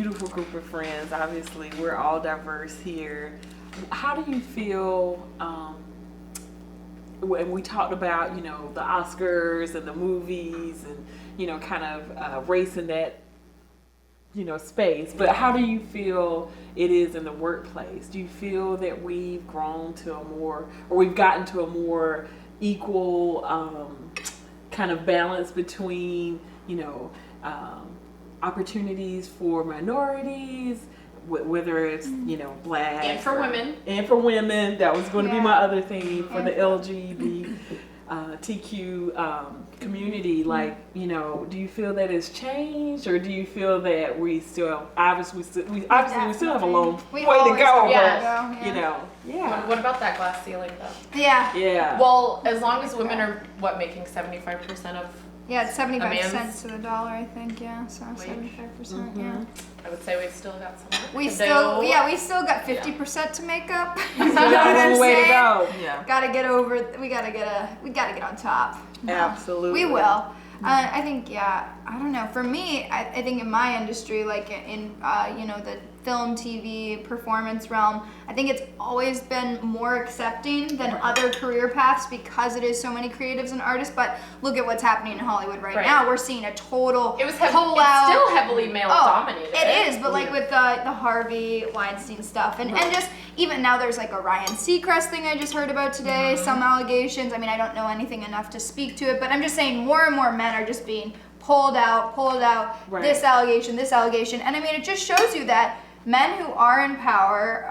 beautiful group of friends. Obviously, we're all diverse here. How do you feel when we talked about, you know, the Oscars and the movies and, you know, kind of race in that, you know, space, but how do you feel it is in the workplace? Do you feel that we've grown to a more, or we've gotten to a more equal kind of balance between, you know, opportunities for minorities, whether it's, you know, black and for women, that was going to be my other thing for the LGBTQ community. Like, you know, do you feel that it's changed, or do you feel that we still obviously we still have a long way to go? Yeah. You know, What about that glass ceiling though? Yeah. Well, as long as women are making 75% of it's 75 cents to the dollar, I think. Yeah, so 75%. Yeah. I would say we've still got some. We still got 50% to make up. You know what I'm saying? Way to go. Yeah. Gotta get over. We gotta get on top. Absolutely. We will. I think, I don't know. For me, I think in my industry, like in you know, the film, TV, performance realm, I think it's always been more accepting than other career paths because it is so many creatives and artists. But look at what's happening in Hollywood right now. We're seeing a total It's pull out. still heavily male dominated. It is, but like with the Harvey Weinstein stuff, and just even now there's like a Ryan Seacrest thing I just heard about today. Some allegations. I mean, I don't know anything enough to speak to it, but I'm just saying more and more men are just being pulled out. Right. This allegation, and I mean, it just shows you that men who are in power,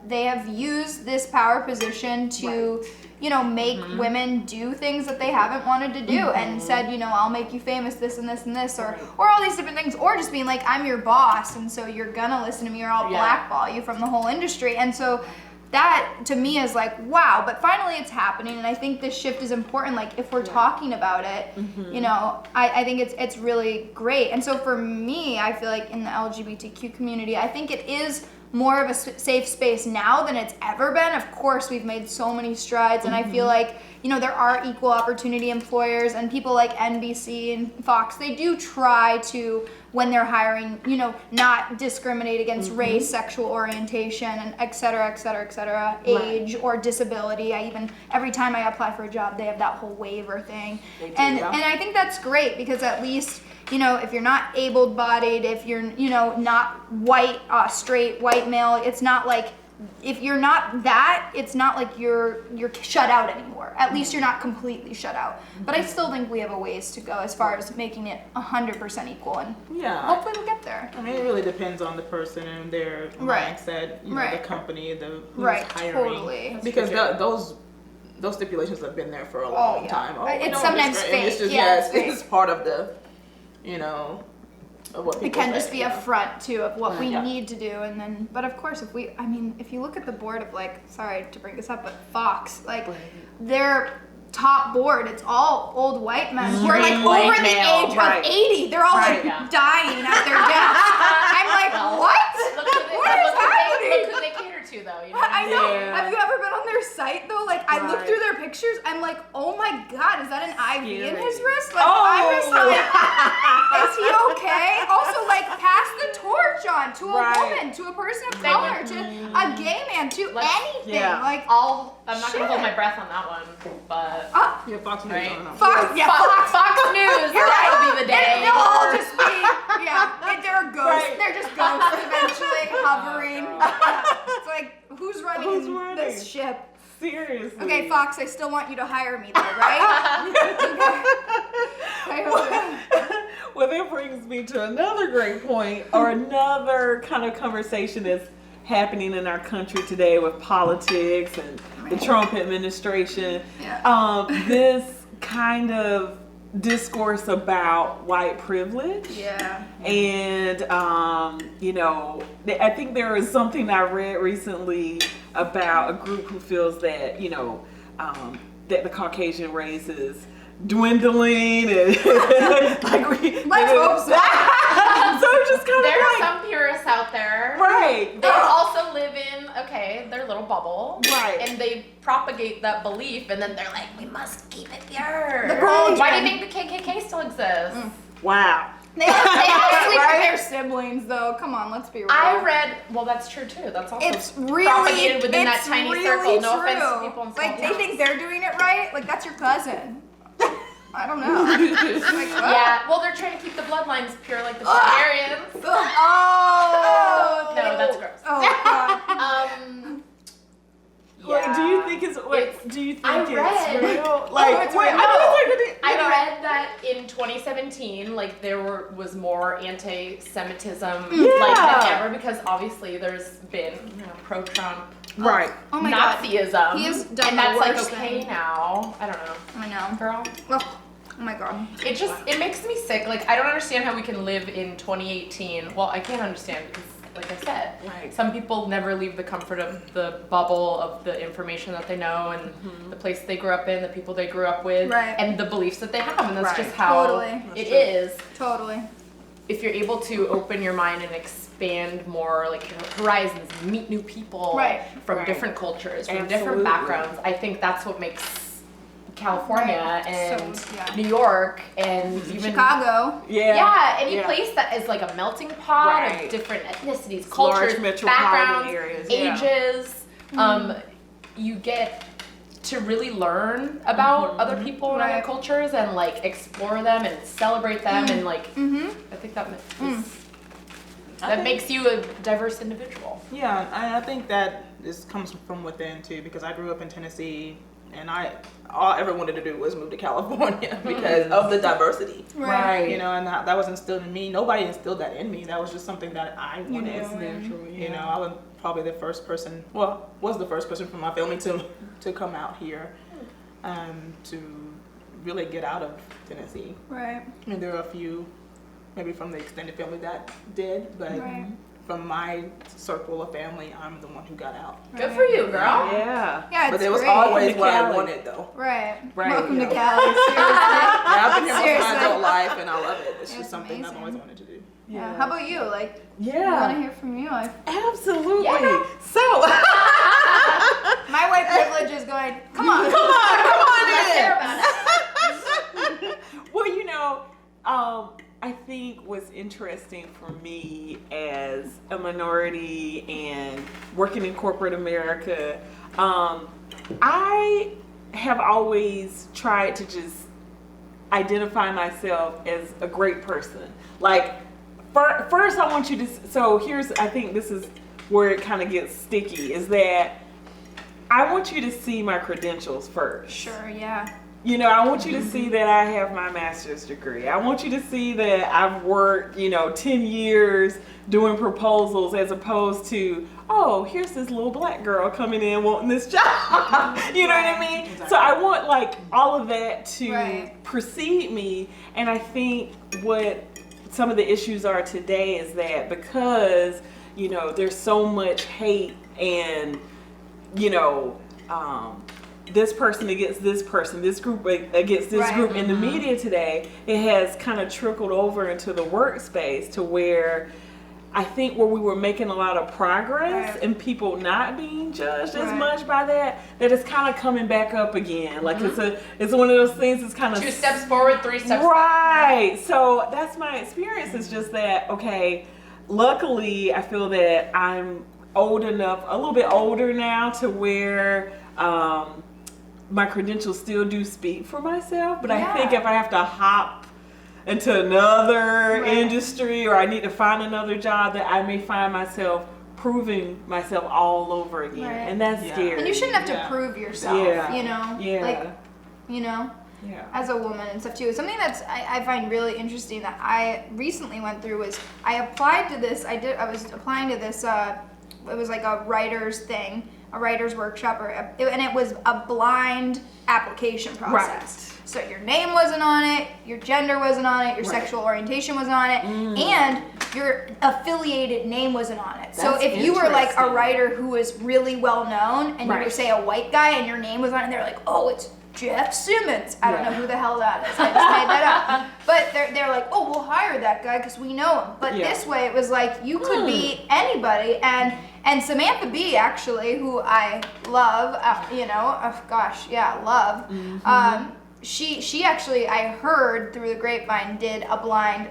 they have used this power position to, you know, make women do things that they haven't wanted to do, and said, you know, I'll make you famous, this and this and this, or all these different things, or just being like, I'm your boss, and so you're gonna listen to me, or I'll blackball you from the whole industry. And so that to me is like, wow, but finally it's happening, and I think this shift is important. Like, if we're talking about it, you know, I think it's really great. And so for me, I feel like in the LGBTQ community, I think it is more of a safe space now than it's ever been. Of course, we've made so many strides, and I feel like, you know, there are equal opportunity employers, and people like NBC and Fox, they do try to, when they're hiring, you know, not discriminate against race, sexual orientation, and et cetera, age or disability. Every time I apply for a job, they have that whole waiver thing. And I think that's great, because at least, you know, if you're not able-bodied, if you're, you know, not white, straight, white male, it's not like, if you're not that, it's not like you're shut out anymore. At least you're not completely shut out. But I still think we have a ways to go as far as making it 100% equal, and hopefully we'll get there. I mean, it really depends on the person and their mindset, you know, the company, who's hiring. Totally. Because those stipulations have been there for a long time. It's sometimes fake. It's just, it's part of the, you know, of what people it can say, just be a front too of what we need to do, and then, but of course, if you look at the board of, like, sorry to bring this up, but Fox, like, their top board, it's all old white men who are like over the age of 80. They're all like dying at their death. I'm like, what? What is happening? Look who they cater to, though. You know? I know. Have you ever been on their site though? Like, I look through their pictures. I'm like, oh my god, is that an IV in his wrist? Like, I'm just like, is he okay? Also, like, pass the torch on to a woman, to a person of color, to a gay man, to anything. Like, I'm not gonna hold my breath on that one, but Fox News. Fox News. That'll be the day. They'll all just be, they're ghosts. They're just ghosts eventually hovering. It's like, who's running this ship? Seriously. Okay, Fox, I still want you to hire me though, right? Well, that brings me to another great point, or another kind of conversation that's happening in our country today with politics and the Trump administration. This kind of discourse about white privilege. And, you know, I think there is something I read recently about a group who feels that, you know, that the Caucasian race is dwindling, and let's hope so. So just kind there of are some purists out there. Right. They also live in, their little bubble. Right. And they propagate that belief, and then they're like, we must keep it pure. The Why do you think the KKK still exists? Wow. They all sleep with their siblings, though. Come on, let's be real. I read, well, that's true too. That's also It's really propagated within that it's tiny really circle. No true. offense to people in small Like, they towns. think they're doing it right. Like, that's your cousin. I don't know. Like, what? Yeah, well, they're trying to keep the bloodlines pure like the barbarians. Oh, No, that's gross. Oh, God. Like, do you think do you think I read- real? Like, it's wait, real. I read that in 2017, like there was more anti-Semitism like than ever because obviously there's been pro-Trump right. Oh my God. Nazism, He has done and the that's like worst okay thing. now. I don't know, I know. girl. Oh my God. It makes me sick. Like I don't understand how we can live in 2018. Well, I can't understand because, like I said, Right. some people never leave the comfort of the bubble of the information that they know and the place they grew up in, the people they grew up with, Right. and the beliefs that they have, and that's Right. just how Totally. it is. Totally. If you're able to open your mind and expand more, like your horizons, meet new people Right. from Right. different cultures, from Absolutely. different backgrounds, I think that's what makes California Right. and So, yeah. New York and even Chicago. yeah, any Yeah. place that is like a melting pot Right. of different ethnicities, Large cultures, metropolitan backgrounds, areas, yeah. ages. You get to really learn about other people and other Right. cultures and like explore them and celebrate them and like I think that makes you a diverse individual. Yeah, I think that this comes from within too, because I grew up in Tennessee, and all I ever wanted to do was move to California because of the diversity. Right. You know, and that was instilled in me. Nobody instilled that in me. That was just something that I wanted. It's natural, You know, I was probably the first person. Well, was the first person from my family to come out here, to really get out of Tennessee. Right. I mean, there are a few, maybe from the extended family that did, but Right. from my circle of family, I'm the one who got out. Good for you, girl. Yeah. Yeah, it's But it was great. always To what I Cali. wanted, though. Right. Right, Welcome yeah. to Cali. Seriously. Yeah, I've been here most of my Seriously. adult life, and I love it. It's That's just something I've amazing. always wanted to do. Yeah. How about you? Like, I want to Yeah. hear from you. Absolutely. Yeah. So, My white privilege is going, come on. Let's hear about it. well, you know, I think what's interesting for me as a minority and working in corporate America, I have always tried to just identify myself as a great person. Like, first I want you to, I think this is where it kind of gets sticky, is that I want you to see my credentials first. Sure, yeah. You know, I want you to see that I have my master's degree. I want you to see that I've worked, 10 years doing proposals as opposed to, oh, here's this little black girl coming in wanting this job. You know what I mean? Exactly. So I want like all of that to Right. precede me. And I think what some of the issues are today is that because, there's so much hate and, this person against this person, this group against this Right. group in the media today, it has kind of trickled over into the workspace to where I think where we were making a lot of progress Right. and people not being judged as Right. much by that it's kind of coming back up again. Like it's one of those things that's kind of 2 steps forward, 3 steps back. right. So that's my experience. It's just that, okay, luckily I feel that I'm old enough, a little bit older now to where my credentials still do speak for myself, but I think if I have to hop into another Right. industry or I need to find another job, that I may find myself proving myself all over again. Right. And that's Yeah. scary. And you shouldn't have to Yeah. prove yourself, Yeah. Like, Yeah. as a woman and stuff too. Something that's I find really interesting that I recently went through was I applied to this. I was applying to this. It was like a writer's thing, a writer's workshop, and it was a blind application process. So your name wasn't on it, your gender wasn't on it, your Right. sexual orientation wasn't on it, and your affiliated name wasn't on it. So That's if you were like a interesting. writer who was really well known and you were Right. say a white guy and your name was on it, they're like, oh, it's Jeff Simmons. I don't know Yeah. who the hell that is. I just made that up. But they're like, oh, we'll hire that guy because we know him. But Yeah. this way, it was like you could be anybody. And Samantha Bee, actually, who I love, love. she actually, I heard through the grapevine, did a blind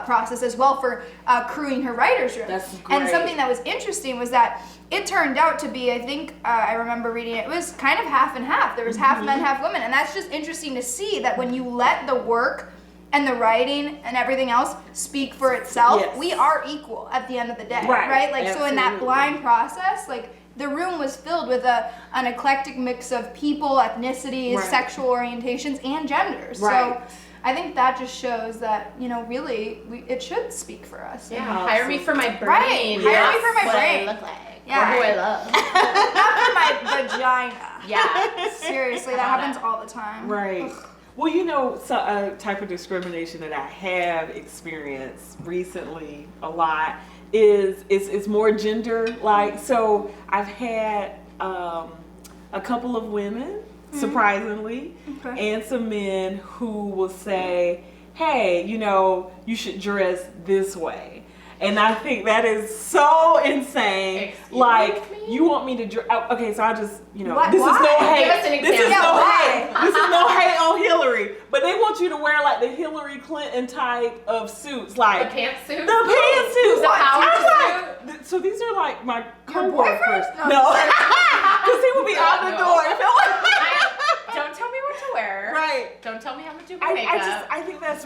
process as well for crewing her writer's room. That's And great. something that was interesting was that it turned out to be, I think, I remember reading it was kind of half and half. There was half men, half women. And that's just interesting to see that when you let the work and the writing and everything else speak for itself, Yes. we are equal at the end of the day, Right. Like, so in that Absolutely. blind process, like, the room was filled with an eclectic mix of people, ethnicities, Right. sexual orientations, and genders. Right. So I think that just shows that, really, it should speak for us. Yeah, Awesome. hire me for my brain. Right, hire me for my What brain. I look like. Yeah. Or who I love. Not for my vagina. Yeah. Seriously, that Got happens it. all the time. Right. Ugh. Well, so a type of discrimination that I have experienced recently a lot is more gender like. So I've had a couple of women, surprisingly, Okay. and some men who will say, "Hey, you should dress this way." And I think that is so insane. Excuse Like, me? you want me to dress? Okay, so I just, What? this is no Why? hate. Give us an This is example. no Yeah, hate. why? This is no hate on Hillary, but they want you to wear like the Hillary Clinton type of suits, The like pantsuit. the pantsuits. The power I'm like, so these are like my Your coworkers. boyfriend? No, because he would be out the No. door. I feel like Don't tell me what to wear. right. Don't tell me how to do my makeup. I think that's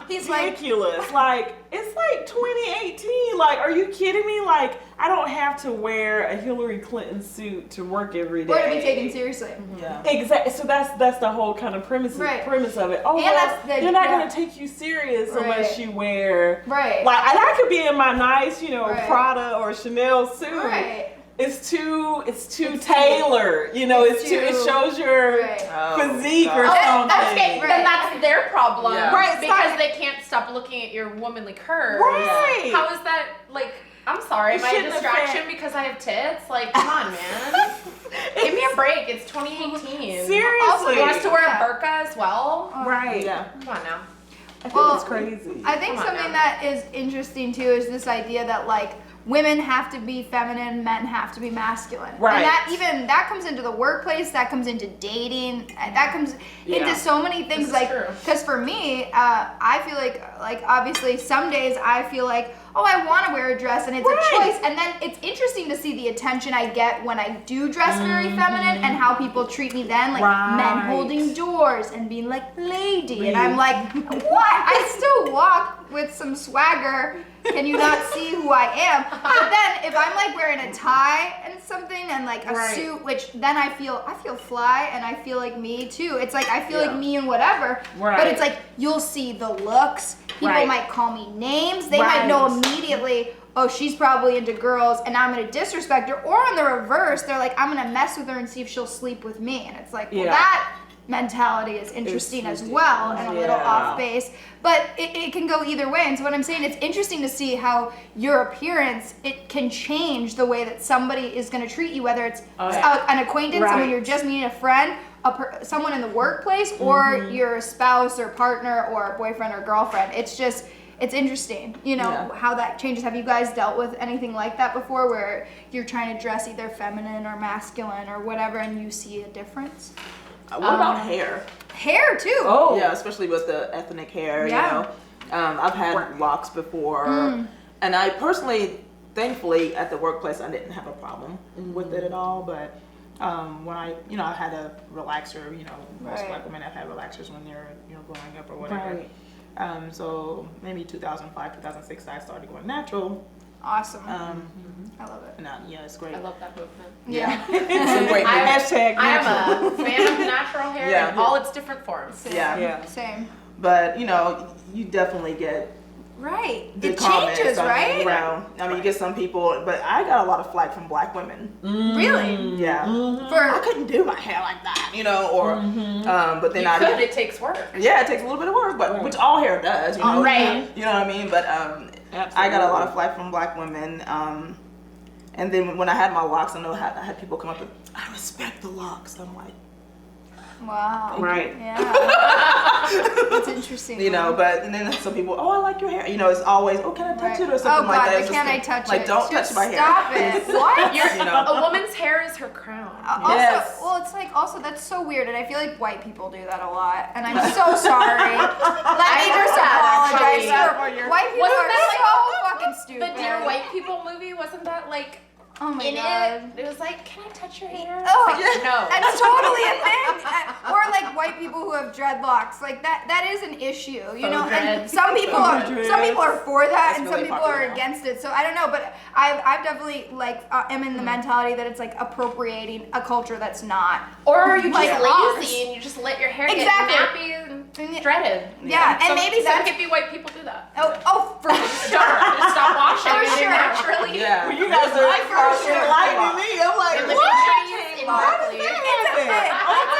He's like- ridiculous. Like, it's like 2018. Like, are you kidding me? Like, I don't have to wear a Hillary Clinton suit to work every day. Or to be taken seriously. Yeah. Exactly. So that's the whole kind of premise of it. Oh, And well, that's the- they're not yeah. gonna take you serious Right. unless you wear Right. like, and I could be in my nice, Right. Prada or Chanel suit. Right. It's too It's tailored. it's it too- shows your Right. physique or God. something. Okay, Right. then that's their problem. Yeah. Right, Because stop. they can't stop looking at your womanly curves. Right. How is that, like, I'm sorry, It my shouldn't distraction affect- because I have tits? Like, come on, man. Give me a break. It's 2018. Seriously. Also, you want us to wear a Yeah. burqa as well? Right. Yeah. Come on now. I think Well, it's crazy. I think Come on something now. that is interesting too is this idea that like women have to be feminine, men have to be masculine. Right. And that comes into the workplace, that comes into dating, that comes Yeah. into so many things. This is Like, true. because for me, I feel like obviously some days I feel like, oh, I want to wear a dress and it's Right. a choice. And then it's interesting to see the attention I get when I do dress very feminine and how people treat me then, like men Right. holding doors and being like lady. And I'm like, what? I still walk with some swagger. Can you not see who I am? But then if I'm like wearing a tie and something and like a Right. suit, which then I feel fly and I feel like me too. It's like I feel Yeah. like me and whatever. Right. But it's like you'll see the looks. People Right. might call me names. They might know Right. immediately, oh, she's probably into girls and I'm gonna disrespect her. Or on the reverse, they're like, I'm gonna mess with her and see if she'll sleep with me. And it's like, well, Yeah. that mentality is interesting as well and a little Yeah. off base. But it can go either way. And so what I'm saying, it's interesting to see how your appearance, it can change the way that somebody is gonna treat you, whether it's an acquaintance, someone Right. you're just meeting, a friend, someone in the workplace, or your spouse or partner or boyfriend or girlfriend. It's interesting, Yeah. how that changes. Have you guys dealt with anything like that before where you're trying to dress either feminine or masculine or whatever and you see a difference? What about hair? Hair too. Oh. Yeah, especially with the ethnic hair, Yeah. I've had locks before, and I personally, thankfully, at the workplace, I didn't have a problem with it at all. But when I had a relaxer, most Right. black women have had relaxers when they're, growing up or whatever. Right. So maybe 2005, 2006, I started going natural. Awesome. Mm-hmm. I love it. And yeah, it's great. I love that movement. Yeah. It's a great I- movement. Hashtag I natural. am a fan of natural hair Yeah. in all its different forms. Yeah. Yeah. Same. But you definitely get Right. the It comments, changes, right? around. I mean, you get some people, but I got a lot of flack from black women. Really? Yeah. I For couldn't do my hair like that, or but then You could, it takes work. yeah, it takes a little bit of work, but which all hair does, Right. You know what I mean? But I got a lot of flack from black women. And then when I had my locks, I had people come up and, I respect the locks. I'm like, Wow. Right. Yeah. That's interesting. You know, but and then some people, oh, I like your hair. You know, it's always, oh, can I touch it or something Oh like God, that. but It's can just I touch like, it? don't Just touch my hair. Stop it. What? You know. A woman's hair is her crown. Also, Yes. well, it's like also that's so weird, and I feel like white people do that a lot, and I'm so sorry. Let me just apologize. actually. White people Wasn't are that so fucking The stupid. Dear White People movie, wasn't that like Oh my in God. it was like, can I touch your hair? Oh, It's like, no. That's totally a thing. Or like white people who have dreadlocks, like that is an issue, you know. And dreads. some people Faux are for that, That's and really some people popular are now. against it. So I don't know, but I've definitely like am in the mentality that it's like appropriating a culture that's not. Or are you just Like ours. lazy and you just let your hair Exactly. get nappy and shredded? Yeah, and Some, maybe some that's hippie white people do that. oh for Just stop washing For it sure. naturally. Yeah. Well, you guys are enlightening me. I'm like, They're living what? trees in How Berkeley. It's a thing. It's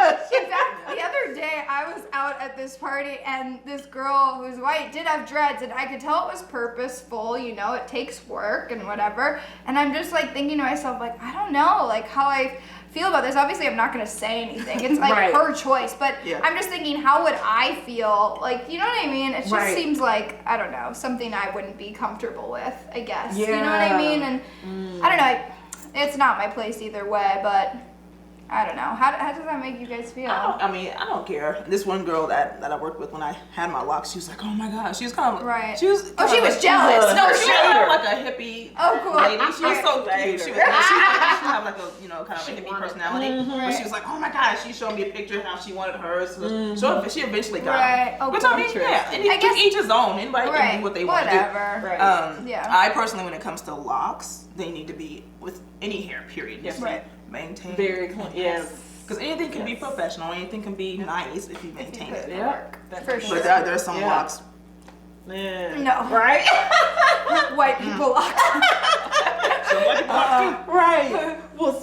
a thing. In fact, the other day I was out at this party and this girl who's white did have dreads, and I could tell it was purposeful. You know, it takes work and whatever. And I'm just like thinking to myself, like, I don't know, like how I feel about this. Obviously, I'm not gonna say anything. It's like Right. her choice. But Yeah. I'm just thinking, how would I feel? Like, you know what I mean? It just Right. seems like I don't know, something I wouldn't be comfortable with. I guess. You know what Yeah. I mean? And I don't know. It's not my place either way, but I don't know. How does that make you guys feel? I don't care. This one girl that I worked with when I had my locks, she was like, oh my God. She was kind of Right. She was. Oh, she was like- jealous. No, For she sure. was like a hippie. Oh, cool. Lady. She was so Okay. cute. She have like a kind of a hippie personality. But Right. she was like, oh my God. She showed me a picture of how she wanted hers. So she eventually got Right. it. Oh, Which cool. I mean, yeah. And I guess- each his own. Anybody can Right. do what they want to do. Whatever. Right. Yeah. I personally, when it comes to locks, they need to be with any hair. Period. Yes. Right. Maintain. Very clean. Yes. Because anything can be Yes. professional, anything can be nice if you maintain put it. it- Yeah. For sure. But there's some Yeah. locks. Yeah. No. Right? White people locks. Right. Well,